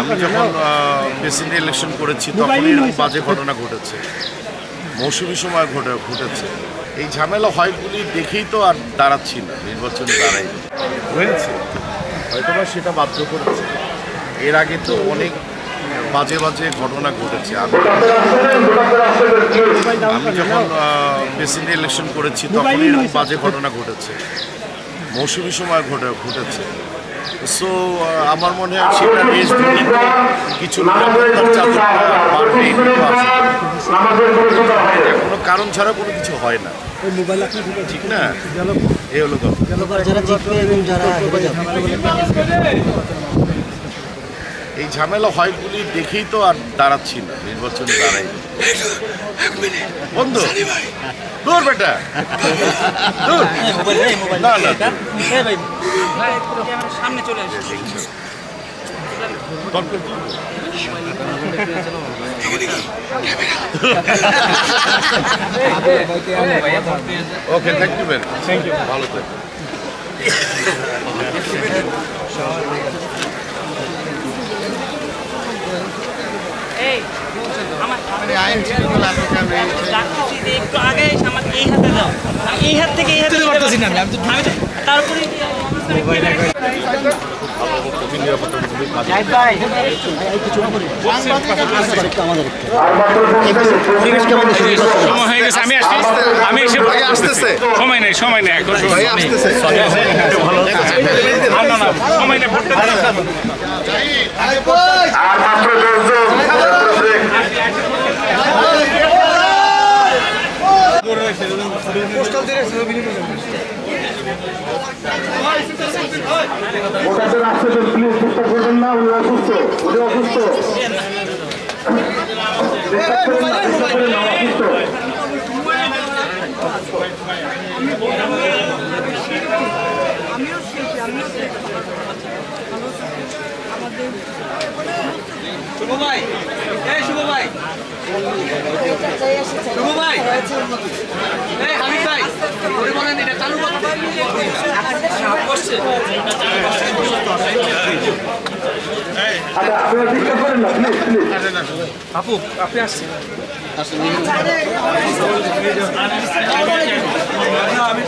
আমি যখন president election করেছি তখন এরকম বাজে ঘটনা ঘটেছে, মৌসুমি সময় ঘটেছে। এই ঝামেলা হয় বলে দেখেই তো আর দাঁড়াচ্ছি না, নির্বাচনে দাঁড়াই হয়েছে, হয়তোবা সেটা বাধ্য করেছে। এর আগে তো অনেক বাজে বাজে ঘটনা ঘটেছে। আমি যখন প্রেসিডেন্ট ইলেকশন করেছি তখন এরকম বাজে ঘটনা ঘটেছে, মৌসুমি সময় ঘটেছে। সো আমার মনে হয় সেটা দেশ ধরে কিছু নিরাপত্তার চাদরটা বাড়বে, কোনো কারণ ছাড়া কোনো কিছু হয় না, ঠিক না? এই হলো কথা। এই ঝামেলা হয় বলে দেখেই তো আর দাঁড়াচ্ছি না, নির্বাচনে দাঁড়াই বন্ধু দূর বেটা দূর না না সামনে চলে আসে okay, thank you ma'am, thank you, ভালো থাকবেন। একটু আগে আমাকে এই হাতে দাও, এই হাত থেকে এই হাতে পারতেছি না আমি, তারপরে সময় নেই এখন সময় নেই ভোটারদের আসতেছেন, প্লিজ চেষ্টা করবেন না, উনি অসুস্থ, উনি অসুস্থ, শুভ ভাই, এই শুভ ভাই, শুভ ভাই, এই হাবিব ভাই, ওরে বলেন এটা চালু করতে। আচ্ছা আপনারা চেষ্টা করেন না, প্লিজ প্লিজ। আপু আপনি আসছেন আমি